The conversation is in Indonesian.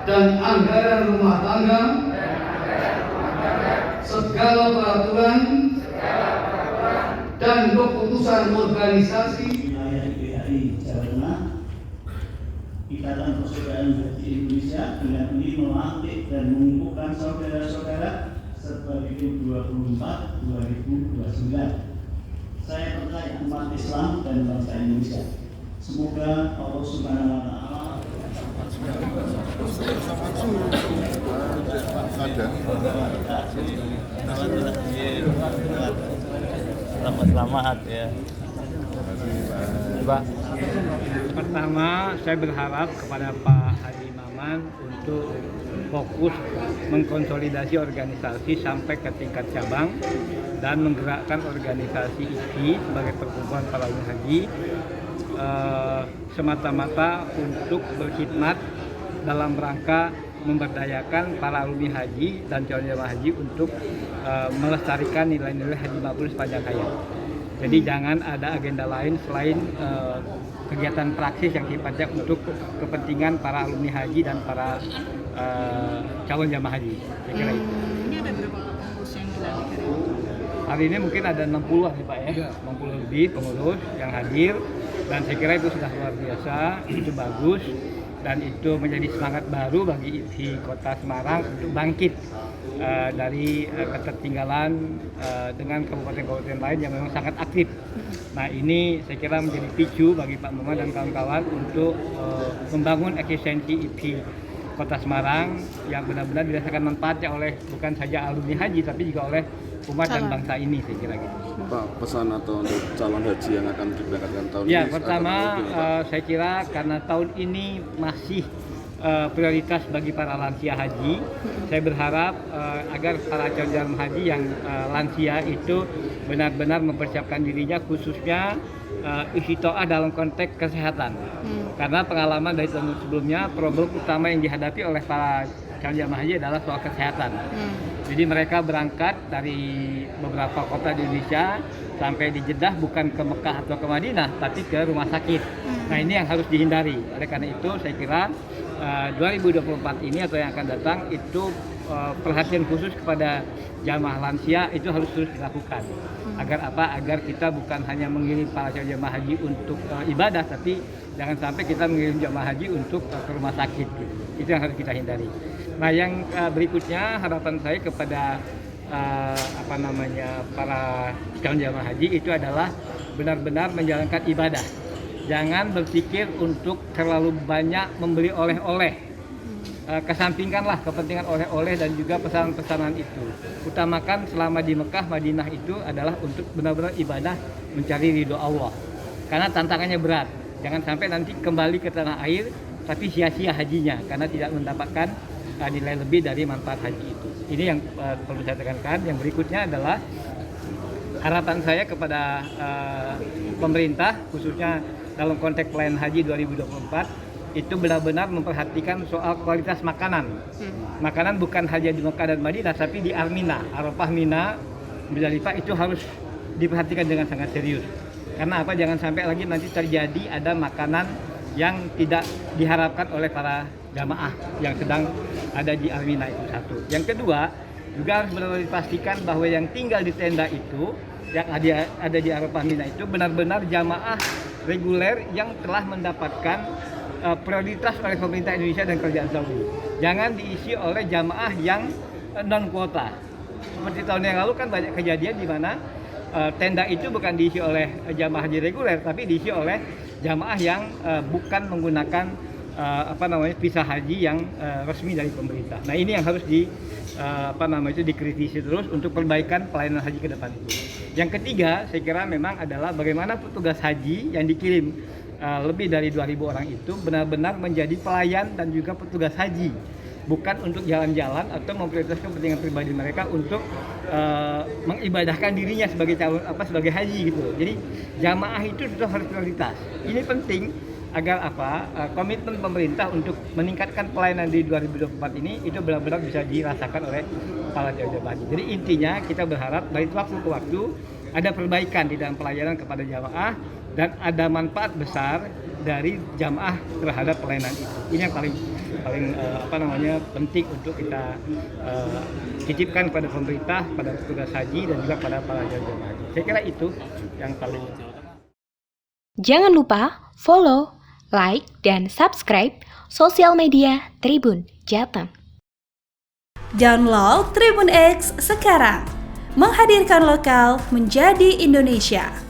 dan anggaran rumah tangga, segala peraturan dan keputusan organisasi wilayah GPI Jawa Tengah, Ikatan Persaudaraan Haji Indonesia dengan ini melantik dan mengukuhkan saudara-saudara serta BPIM 24 2029. Saya percaya umat Islam dan bangsa Indonesia. Semoga Allah Subhanahu wa Ta'ala selamat ya. Pak. Pertama, saya berharap kepada Pak Haji Maman untuk fokus mengkonsolidasi organisasi sampai ke tingkat cabang dan menggerakkan organisasi IPI sebagai perkumpulan para ulama haji semata-mata untuk berkhidmat dalam rangka memberdayakan para alumni haji dan calon jemaah haji untuk melestarikan nilai-nilai haji mabrur sepanjang hayat. Jadi jangan ada agenda lain selain kegiatan praksis yang sifatnya untuk kepentingan para alumni haji dan para calon jemaah haji. Saya kira itu. Ini ada berapa pengurus yang dilantik? Hari ini mungkin ada 60 nih Pak ya, 60 lebih pengurus yang hadir dan saya kira itu sudah luar biasa, itu bagus dan itu menjadi semangat baru bagi IPI Kota Semarang untuk bangkit dari ketertinggalan dengan kabupaten-kabupaten lain yang memang sangat aktif. Nah ini saya kira menjadi picu bagi Pak Maman dan kawan-kawan untuk membangun eksistensi IPI Kota Semarang yang benar-benar dirasakan manfaatnya oleh bukan saja alumni haji tapi juga oleh umat dan bangsa ini, saya kira gitu. Pak, pesan atau untuk calon haji yang akan diberangkatkan tahun Ya, ini? pertama saya kira karena tahun ini masih prioritas bagi para lansia haji, saya berharap agar para calon jemaah haji yang lansia itu benar-benar mempersiapkan dirinya khususnya istiqoah dalam konteks kesehatan. Karena pengalaman dari tahun sebelumnya problem utama yang dihadapi oleh para calon jemaah haji adalah soal kesehatan. Jadi mereka berangkat dari beberapa kota di Indonesia sampai di Jeddah bukan ke Mekah atau ke Madinah tapi ke rumah sakit. Nah ini yang harus dihindari. Oleh karena itu saya kira 2024 ini atau yang akan datang itu perhatian khusus kepada jamaah lansia itu harus terus dilakukan. Agar apa? Agar kita bukan hanya mengirim para jamaah haji untuk ibadah tapi jangan sampai kita mengirim jamaah haji untuk ke rumah sakit. Gitu. Itu yang harus kita hindari. Nah yang berikutnya harapan saya kepada para calon jamaah haji itu adalah benar-benar menjalankan ibadah. Jangan berpikir untuk terlalu banyak membeli oleh-oleh. Kesampingkanlah kepentingan oleh-oleh dan juga pesanan-pesanan itu. Utamakan selama di Mekah, Madinah itu adalah untuk benar-benar ibadah mencari ridho Allah. Karena tantangannya berat. Jangan sampai nanti kembali ke tanah air tapi sia-sia hajinya karena tidak mendapatkan nilai lebih dari manfaat haji itu. Ini yang perlu saya tekankan. Yang berikutnya adalah harapan saya kepada pemerintah khususnya dalam konteks pelayanan haji 2024 itu benar-benar memperhatikan soal kualitas makanan. Makanan bukan hanya di Mekah dan Madinah tapi di Armina, Arafah, Mina, Muzdalifah itu harus diperhatikan dengan sangat serius. Karena apa? Jangan sampai lagi nanti terjadi ada makanan yang tidak diharapkan oleh para jamaah yang sedang ada di Armina itu satu. Yang kedua, juga harus benar-benar dipastikan bahwa yang tinggal di tenda itu yang ada di Arafah Mina itu benar-benar jamaah reguler yang telah mendapatkan prioritas oleh pemerintah Indonesia dan kerajaan Saudi. Jangan diisi oleh jamaah yang non kuota. Seperti tahun yang lalu kan banyak kejadian di mana tenda itu bukan diisi oleh jamaah haji reguler tapi diisi oleh jamaah yang bukan menggunakan visa haji yang resmi dari pemerintah. Nah ini yang harus dikritisi terus untuk perbaikan pelayanan haji ke depan itu. Yang ketiga saya kira memang adalah bagaimana petugas haji yang dikirim lebih dari 2.000 orang itu benar-benar menjadi pelayan dan juga petugas haji, bukan untuk jalan-jalan atau memprioritaskan kepentingan pribadi mereka untuk mengibadahkan dirinya sebagai sebagai haji gitu. Jadi jamaah itu sudah harus prioritas. Ini penting agar komitmen pemerintah untuk meningkatkan pelayanan di 2024 ini itu benar-benar bisa dirasakan oleh para jamaah haji. Jadi intinya kita berharap dari waktu ke waktu ada perbaikan di dalam pelayanan kepada jamaah dan ada manfaat besar dari jamaah terhadap pelayanan itu. Ini yang paling penting untuk kita titipkan kepada pemerintah, pada petugas haji dan juga pada para jamaah haji. Saya kira itu yang paling. Jangan lupa follow, like, dan subscribe sosial media Tribun Jateng. Download Tribun X sekarang, menghadirkan lokal menjadi Indonesia.